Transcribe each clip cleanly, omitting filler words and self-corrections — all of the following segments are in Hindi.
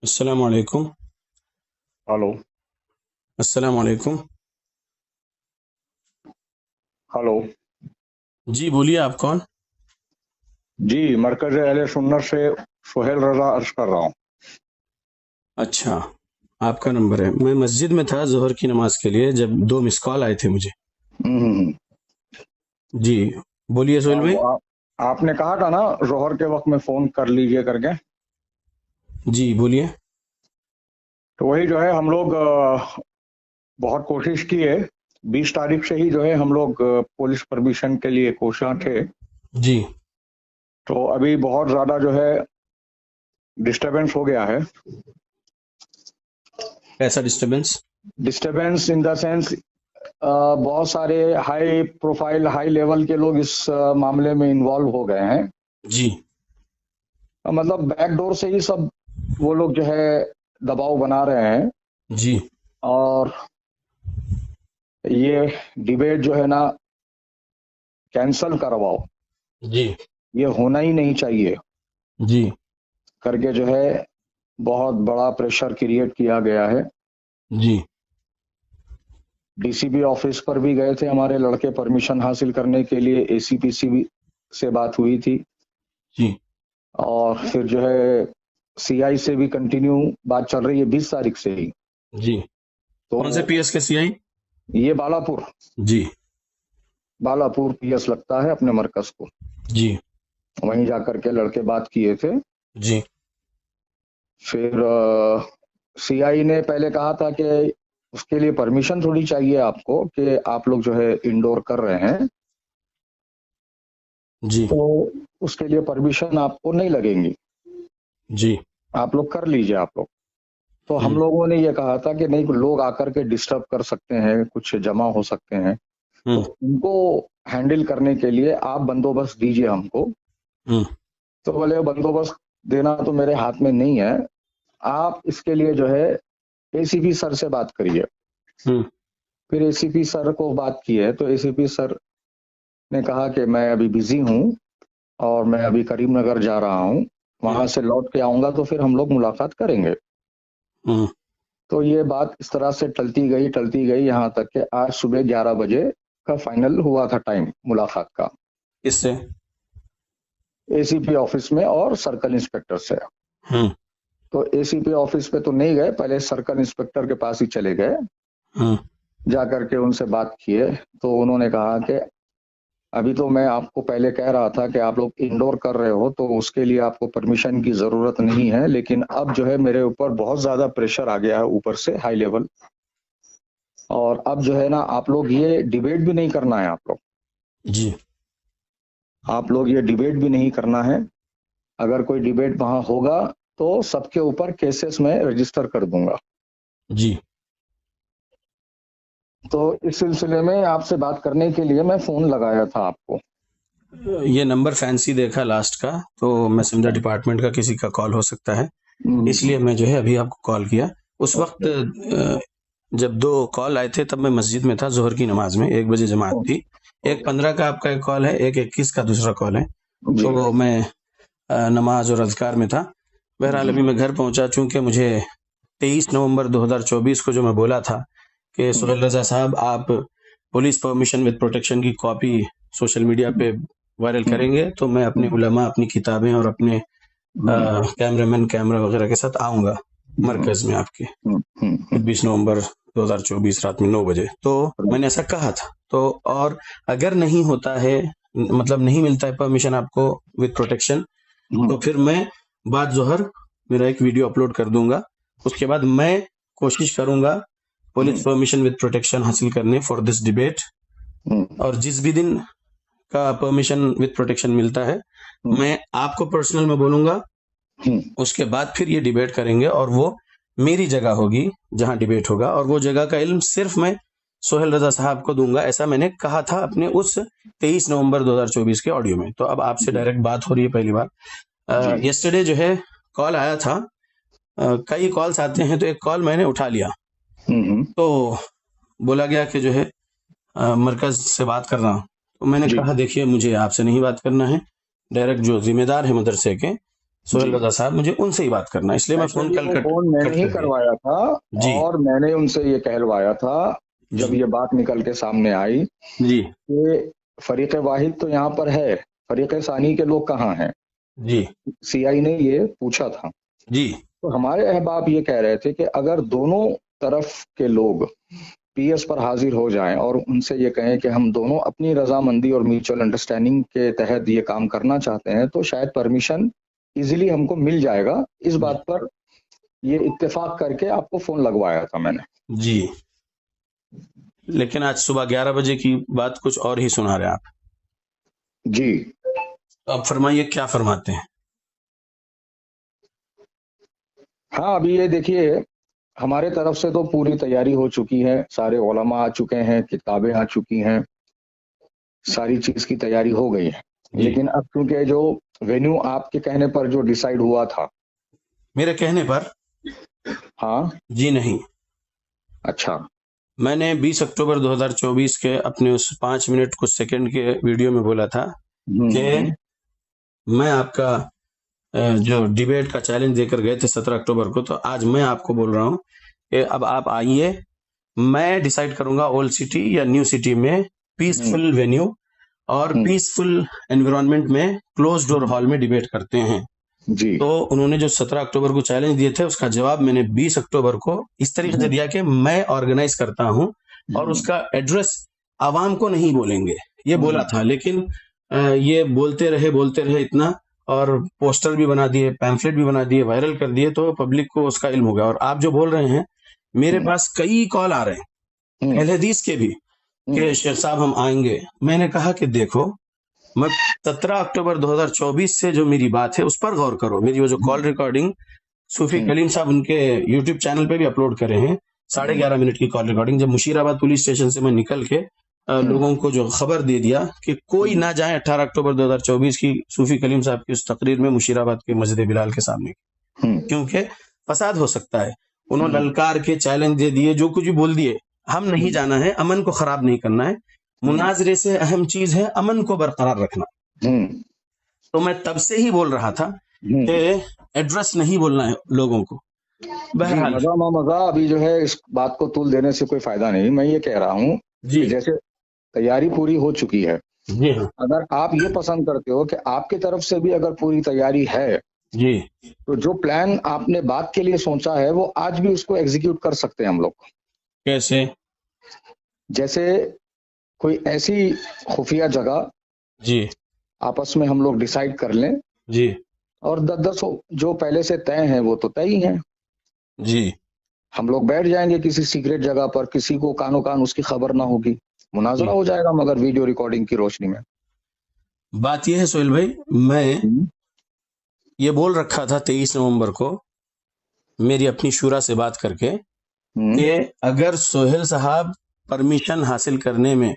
अस्सलाम वालेकुम। हेलो। अस्सलाम वालेकुम। हेलो। जी बोलिए, आप कौन? जी, मरकज अहले सुन्नत से सुहेल रजा अर्ज कर रहा हूँ। अच्छा, आपका नंबर है। मैं मस्जिद में था ज़ोहर की नमाज के लिए, जब दो मिस कॉल आए थे मुझे। हम्म। जी बोलिए सोहेल और भाई। वो आपने कहा था ना जोहर के वक्त में फोन कर लीजिए करके। जी बोलिए। तो वही जो है हम लोग बहुत कोशिश की है। 20 तारीख से ही जो है हम लोग पुलिस परमिशन के लिए कोशिश थे। जी। तो अभी बहुत ज्यादा जो है डिस्टरबेंस हो गया है। कैसा disturbance? Disturbance in the sense बहुत सारे हाई प्रोफाइल हाई लेवल के लोग इस मामले में इन्वॉल्व हो गए हैं। जी। मतलब बैकडोर से ही सब वो लोग जो है दबाव बना रहे हैं। जी। और ये डिबेट जो है ना कैंसल करवाओ, जी। ये होना ही नहीं चाहिए जी। करके जो है बहुत बड़ा प्रेशर क्रिएट किया गया है। जी। डीसीपी ऑफिस पर भी गए थे हमारे लड़के परमिशन हासिल करने के लिए, एसीपीसी भी से बात हुई थी। जी। और फिर जो है सीआई से भी कंटिन्यू बात चल रही है 20 तारीख से ही। जी। तो कौन से पीएस के सीआई? ये बालापुर जी। बालापुर पीएस लगता है अपने मरकज को। जी। वहीं जाकर के लड़के बात किए थे। जी। फिर सीआई ने पहले कहा था कि उसके लिए परमिशन थोड़ी चाहिए आपको कि आप लोग जो है इंडोर कर रहे हैं, जी। तो उसके लिए परमिशन आपको नहीं लगेंगी, जी। आप लोग कर लीजिए आप लोग। तो हम हम्म। लोगों ने ये कहा था कि नहीं, लोग आकर के डिस्टर्ब कर सकते हैं, कुछ जमा हो सकते हैं, तो हम्म। उनको हैंडल करने के लिए आप बंदोबस्त दीजिए हमको। हम्म। तो बोले बंदोबस्त देना तो मेरे हाथ में नहीं है, आप इसके लिए जो है एसीपी सर से बात करिए। हम्म। फिर एसीपी सर को बात की है तो एसीपी सर ने कहा कि मैं अभी बिजी हूँ और मैं अभी करीमनगर जा रहा हूँ, हम्म। वहां से लौट के आऊंगा तो फिर हम लोग मुलाकात करेंगे। हम्म। तो ये बात इस तरह से टलती गई यहाँ तक कि आज सुबह 11 बजे का फाइनल हुआ था टाइम मुलाकात का, किससे? एसीपी ऑफिस में और सर्कल इंस्पेक्टर से। हम्म। तो एसीपी ऑफिस पे तो नहीं गए, पहले सर्कल इंस्पेक्टर के पास ही चले गए। हम्म। जाकर के उनसे बात किए तो उन्होंने कहा कि अभी तो मैं आपको पहले कह रहा था कि आप लोग इंडोर कर रहे हो तो उसके लिए आपको परमिशन की जरूरत नहीं है, लेकिन अब जो है मेरे ऊपर बहुत ज्यादा प्रेशर आ गया है ऊपर से हाई लेवल। और अब जो है ना आप लोग ये डिबेट भी नहीं करना है, जी। आप लोग ये डिबेट भी नहीं करना है। अगर कोई डिबेट वहां होगा तो सबके ऊपर केसेस में रजिस्टर कर दूंगा। जी। तो इस सिलसिले में आपसे बात करने के लिए मैं फोन लगाया था आपको। ये नंबर फैंसी देखा लास्ट का, तो मैं समझा अच्छा। डिपार्टमेंट का किसी का कॉल हो सकता है, हम्म। इसलिए मैं जो है अभी आपको कॉल किया। उस वक्त ओके। जब दो कॉल आए थे तब मैं मस्जिद में था, जोहर की नमाज में 1 बजे जमात थी। एक ओके। 15 का आपका एक कॉल है, एक 21 का दूसरा कॉल है। जी। तो मैं नमाज और अज़कार में था। बहरहाल हम्म। अभी मैं घर पहुंचा, चूंकि मुझे 23 नवंबर 2024 को जो मैं बोला था कि हम्म। सुहेल रजा साहब आप पुलिस परमिशन विद प्रोटेक्शन की कॉपी सोशल मीडिया पे वायरल हम्म। करेंगे, तो मैं अपने हम्म। उलमा, अपनी किताबें और अपने हम्म। कैमरामैन कैमरा वगैरह के साथ आऊंगा हम्म। मरकज में आपके हम्म। 26 नवंबर 2024 रात में 9 बजे। तो मैंने ऐसा कहा था। तो और अगर नहीं होता है, मतलब नहीं मिलता है परमिशन आपको विद प्रोटेक्शन, हम्म। तो फिर मैं बाद जोहर मेरा एक वीडियो अपलोड कर दूंगा। उसके बाद मैं कोशिश करूंगा police hmm. Permission with protection हासिल करने फॉर दिस डिबेट। हम्म। और जिस भी दिन का परमिशन विद प्रोटेक्शन मिलता है, हम्म। मैं आपको पर्सनल में बोलूंगा। हम्म। उसके बाद फिर ये डिबेट करेंगे और वो मेरी जगह होगी जहां डिबेट होगा, और वो जगह का इल्म सिर्फ मैं सोहेल रजा साहब को दूंगा, ऐसा मैंने कहा था अपने उस 23 नवंबर 2024 के ऑडियो में। तो अब आपसे जी। डायरेक्ट बात हो रही है पहली जी। बार। यस्टरडे जो है कॉल आया था। कई कॉल्स आते हैं, तो एक कॉल मैंने उठा लिया। हम्म। तो बोला गया कि जो है मरकज से बात कर रहा हूँ। तो मैंने जी। कहा देखिए मुझे आपसे नहीं बात करना है, डायरेक्ट जो जिम्मेदार है मदरसे के सोहेल जी। रजा साहब, मुझे उनसे ही बात करना है, इसलिए मैं फोन एक्चुअली कल वो कट फोन मैंने कट ही कर दिया। करवाया था जी और मैंने उनसे ये कहलवाया था जब जी ये बात निकल के सामने आई जी कि फरीक वाहिद तो यहाँ पर है, फरीक सानी के लोग कहाँ हैं। जी सीआई ने ये पूछा था। जी तो हमारे अहबाब ये कह रहे थे कि अगर दोनों तरफ के लोग पीएस पर हाजिर हो जाएं और उनसे ये कहें कि हम दोनों अपनी रजामंदी और म्यूचुअल अंडरस्टैंडिंग के तहत ये काम करना चाहते हैं तो शायद परमिशन इजीली हमको मिल जाएगा। इस बात पर ये इत्तेफाक करके आपको फोन लगवाया था मैंने। जी। लेकिन आज सुबह 11 बजे की बात कुछ और ही सुना रहे आप। जी तो अब फरमाइए, क्या फरमाते हैं? हाँ, अभी ये देखिए, हमारे तरफ से तो पूरी तैयारी हो चुकी है, सारे उलमा आ चुके हैं, किताबें आ चुकी हैं, सारी चीज की तैयारी हो गई है। जी। लेकिन अब क्योंकि जो वेन्यू आपके कहने पर जो डिसाइड हुआ था। मेरे कहने पर? हाँ। जी नहीं, अच्छा। मैंने 20 अक्टूबर 2024 के अपने उस 5 मिनट कुछ सेकंड के वीडियो में बोला था कि मैं आपका जो डिबेट का चैलेंज देकर गए थे 17 अक्टूबर को, तो आज मैं आपको बोल रहा हूं कि अब आप आइए, मैं डिसाइड करूंगा ओल्ड सिटी या न्यू सिटी में पीसफुल वेन्यू और पीसफुल एनवायरनमेंट में क्लोज डोर हॉल में डिबेट करते हैं। जी। तो उन्होंने जो 17 अक्टूबर को चैलेंज दिए थे उसका जवाब मैंने 20 अक्टूबर को इस तरीके से दिया कि मैं ऑर्गेनाइज करता हूं और उसका एड्रेस आवाम को नहीं बोलेंगे, ये बोला था। लेकिन ये बोलते रहे इतना, और पोस्टर भी बना दिए, पैम्फलेट भी बना दिए, वायरल कर दिए, तो पब्लिक को उसका इल्म हो गया। और आप जो बोल रहे हैं, मेरे पास कई कॉल आ रहे हैं अहले हदीस के भी कि शेख साहब हम आएंगे। मैंने कहा कि देखो, मैं 17 अक्टूबर 2024 से जो मेरी बात है उस पर गौर करो। मेरी वो जो कॉल रिकॉर्डिंग सूफी कलीम साहब उनके यूट्यूब चैनल पे भी अपलोड करे हैं, 11.5 मिनट की कॉल रिकॉर्डिंग, जब मुशीराबाद पुलिस स्टेशन से मैं निकल के लोगों को जो खबर दे दिया कि कोई ना जाए 18 अक्टूबर 2024 की सूफी कलीम साहब की उस तकरीर में मुशीराबाद के मस्जिद बिलाल के सामने, क्योंकि फसाद हो सकता है। उन्होंने ललकार के चैलेंज दे दिए, जो कुछ भी बोल दिए, हम नहीं जाना है, अमन को खराब नहीं करना है, मुनाजरे से अहम चीज है अमन को बरकरार रखना। तो मैं तब से ही बोल रहा था कि एड्रेस नहीं बोलना है लोगों को। बहरहाल मजा अभी जो है इस बात को तूल देने से कोई फायदा नहीं। मैं ये कह रहा हूँ कि जैसे तैयारी पूरी हो चुकी है, जी हाँ, अगर आप ये पसंद करते हो कि आपकी तरफ से भी अगर पूरी तैयारी है जी, तो जो प्लान आपने बात के लिए सोचा है वो आज भी उसको एग्जीक्यूट कर सकते हैं हम लोग। कैसे? जैसे कोई ऐसी खुफिया जगह जी आपस में हम लोग डिसाइड कर लें जी और 10-10 जो पहले से तय हैं वो तो तय ही हैं। जी हम लोग बैठ जाएंगे किसी सीक्रेट जगह पर, किसी को कानो कान उसकी खबर ना होगी, मुनाजरा हो जाएगा मगर वीडियो रिकॉर्डिंग की रोशनी में। बात यह है सोहेल भाई, मैं ये बोल रखा था 23 नवंबर को मेरी अपनी शुरा से बात करके कि अगर सोहेल साहब परमिशन हासिल करने में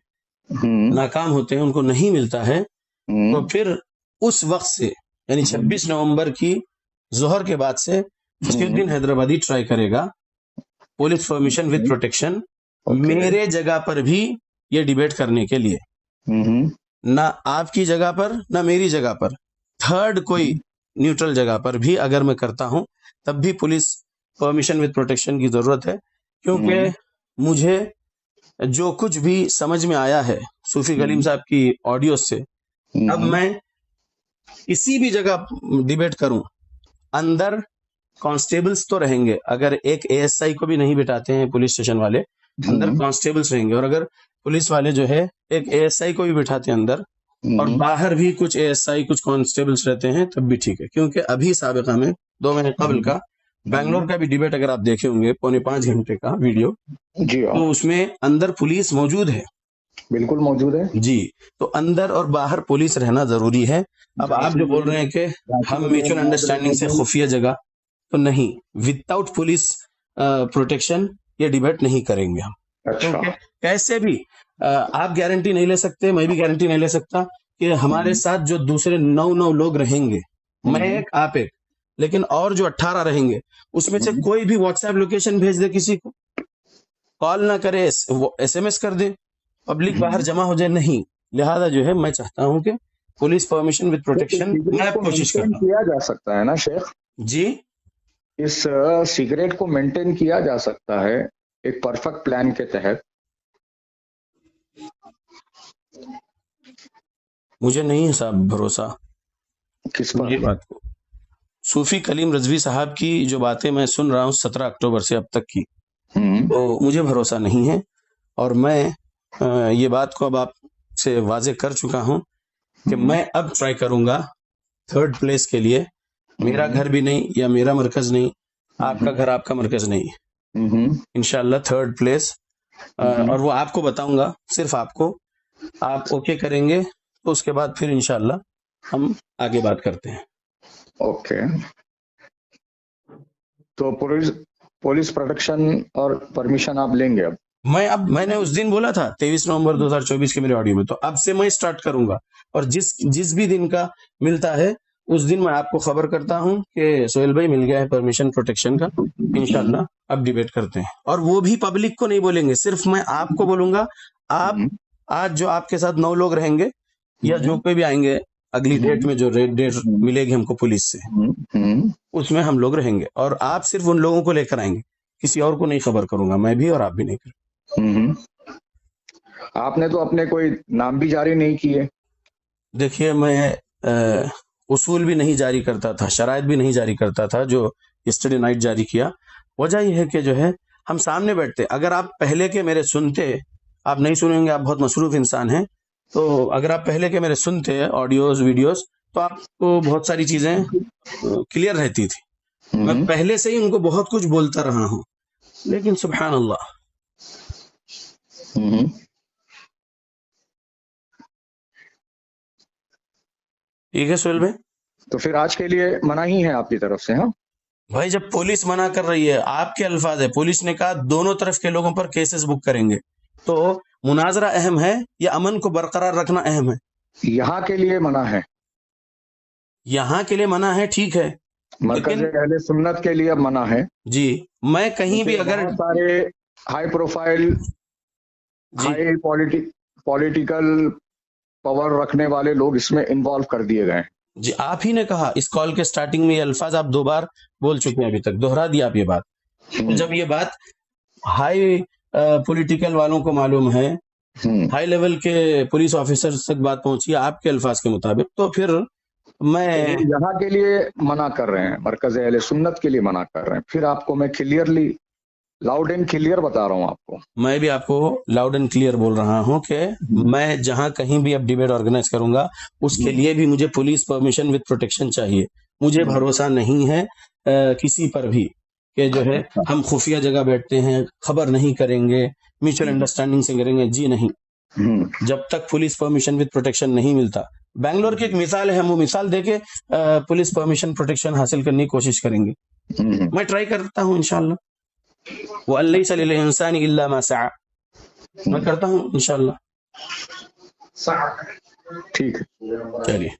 नाकाम होते हैं, उनको नहीं मिलता है, तो फिर उस वक्त से यानी 26 नवंबर की जोहर के बाद से फसीउद्दीन हैदराबादी ट्राई करेगा पुलिस परमिशन विद प्रोटेक्शन मेरे जगह पर भी ये डिबेट करने के लिए, ना आपकी जगह पर ना मेरी जगह पर, थर्ड कोई न्यूट्रल जगह पर भी अगर मैं करता हूं तब भी पुलिस परमिशन विद प्रोटेक्शन की जरूरत है। क्योंकि मुझे जो कुछ भी समझ में आया है सूफी कलीम साहब की ऑडियो से, अब मैं किसी भी जगह डिबेट करूं, अंदर कांस्टेबल्स तो रहेंगे, अगर एक एएसआई को भी नहीं बिठाते हैं पुलिस स्टेशन वाले, अंदर कांस्टेबल्स रहेंगे, और अगर पुलिस वाले जो है एक एएसआई को भी बिठाते हैं अंदर और बाहर भी कुछ एएसआई कुछ कांस्टेबल्स रहते हैं, तब भी ठीक है। क्योंकि अभी साबिका में 2 महीने कबल का बैंगलोर का भी डिबेट अगर आप देखे होंगे 4.5 घंटे का वीडियो, तो उसमें अंदर पुलिस मौजूद है, बिल्कुल मौजूद है जी। तो अंदर और बाहर पुलिस रहना जरूरी है। अब आप जो बोल रहे हैं कि हम म्यूचुअल अंडरस्टैंडिंग से खुफिया जगह, तो नहीं, विदाउट पुलिस प्रोटेक्शन ये डिबेट नहीं करेंगे हम। क्योंकि कैसे भी आप गारंटी नहीं ले सकते, मैं भी गारंटी नहीं ले सकता कि हमारे साथ जो दूसरे 9 लोग रहेंगे, मैं एक आप एक, लेकिन और जो 18 रहेंगे उसमें से कोई भी व्हाट्सएप लोकेशन भेज दे, किसी को कॉल ना करे, एसएमएस कर दे, पब्लिक बाहर जमा हो जाए, नहीं। लिहाजा जो है मैं चाहता हूं कि पुलिस परमिशन विद प्रोटेक्शन मैं को कोशिश मेंटेन करता हूँ किया जा सकता है ना शेख, जी। इस सिगरेट को मेंटेन किया जा सकता है एक परफेक्ट प्लान के तहत। मुझे नहीं है साहब भरोसा किस ये पर? बात को। सूफी कलीम रजवी साहब की जो बातें मैं सुन रहा हूँ 17 अक्टूबर से अब तक की, तो मुझे भरोसा नहीं है। और मैं ये बात को अब आपसे वाजे कर चुका हूँ कि मैं अब ट्राई करूंगा 3rd प्लेस के लिए। मेरा घर भी नहीं या मेरा मरकज नहीं, आपका घर आपका मरकज नहीं, इंशाल्लाह 3rd प्लेस। और वो आपको बताऊंगा, सिर्फ आपको, आप ओके करेंगे तो उसके बाद फिर इंशाल्लाह हम आगे बात करते हैं। ओके, तो पुलिस प्रोटेक्शन और परमिशन आप लेंगे अब? मैंने उस दिन बोला था 23 नवंबर 2024 के मेरे ऑडियो में, तो अब से मैं स्टार्ट करूंगा। और जिस भी दिन का मिलता है उस दिन मैं आपको खबर करता हूं कि सोहेल भाई मिल गया है परमिशन प्रोटेक्शन का, इंशाल्लाह अब डिबेट करते हैं। और वो भी पब्लिक को नहीं बोलेंगे, सिर्फ मैं आपको बोलूंगा। आप आज जो आपके साथ 9 लोग रहेंगे या जो कोई भी आएंगे अगली डेट में, जो डेट मिलेगी हमको पुलिस से, उसमें हम लोग रहेंगे और आप सिर्फ उन लोगों को लेकर आएंगे, किसी और को नहीं खबर करूंगा, मैं भी और आप भी नहीं करेंगे। आपने तो अपने कोई नाम भी जारी नहीं किए। देखिए, मैं उसूल भी नहीं जारी करता था, शराइत भी नहीं जारी करता था जो यस्टरडे नाइट जारी किया। वजह यह है कि जो है हम सामने बैठते, अगर आप पहले के मेरे सुनते, आप नहीं सुनेंगे, आप बहुत मसरूफ इंसान हैं, तो अगर आप पहले के मेरे सुनते ऑडियोज वीडियोस तो आपको बहुत सारी चीजें क्लियर रहती थी। मैं पहले से ही उनको बहुत कुछ बोलता रहा हूं, लेकिन सुभान अल्लाह। ठीक है सोहेल भाई, तो फिर आज के लिए मना ही है आपकी तरफ से? हाँ भाई, जब पुलिस मना कर रही है, आपके अल्फाज है, पुलिस ने कहा दोनों तरफ के लोगों पर केसेस बुक करेंगे, तो मुनाजरा अहम है या अमन को बरकरार रखना अहम है? यहाँ के लिए मना है, यहाँ के लिए मना है, ठीक है, मरकज़ अहले सुन्नत के लिए मना है जी। मैं कहीं भी अगर बहुत सारे high profile, high political power रखने वाले लोग इसमें इन्वॉल्व कर दिए गए जी, आप ही ने कहा इस कॉल के स्टार्टिंग में, ये अल्फाज आप 2 बार बोल चुके हैं, अभी तक दोहरा दिया आप ये बात। जब ये बात हाई पॉलिटिकल वालों को मालूम है, हाई लेवल के पुलिस ऑफिसर तक बात पहुंची आपके अल्फाज के मुताबिक, तो फिर मैं यहाँ के लिए मना कर रहे हैं, मरकज़ अहले सुन्नत के लिए मना कर रहे हैं। फिर आपको मैं क्लियरली लाउड एंड क्लियर बता रहा हूँ आपको। मैं भी आपको लाउड एंड क्लियर बोल रहा हूँ कि मैं जहां कहीं भी अब डिबेट ऑर्गेनाइज करूंगा, उसके लिए भी मुझे पुलिस परमिशन विद प्रोटेक्शन चाहिए। मुझे भरोसा नहीं है किसी पर भी कि जो है हम खुफिया जगह बैठते हैं, खबर नहीं करेंगे, म्यूचुअल अंडरस्टैंडिंग से करेंगे, जी नहीं। जब तक पुलिस परमिशन विद प्रोटेक्शन नहीं मिलता, बैंगलोर की एक मिसाल है, हम वो मिसाल देके पुलिस परमिशन प्रोटेक्शन हासिल करने की कोशिश करेंगे। मैं ट्राई करता हूँ इंशाल्लाह, वो लैसा लिल इंसानी इल्ला मा सआ, मैं करता हूँ इंशाल्लाह। ठीक है, चलिए।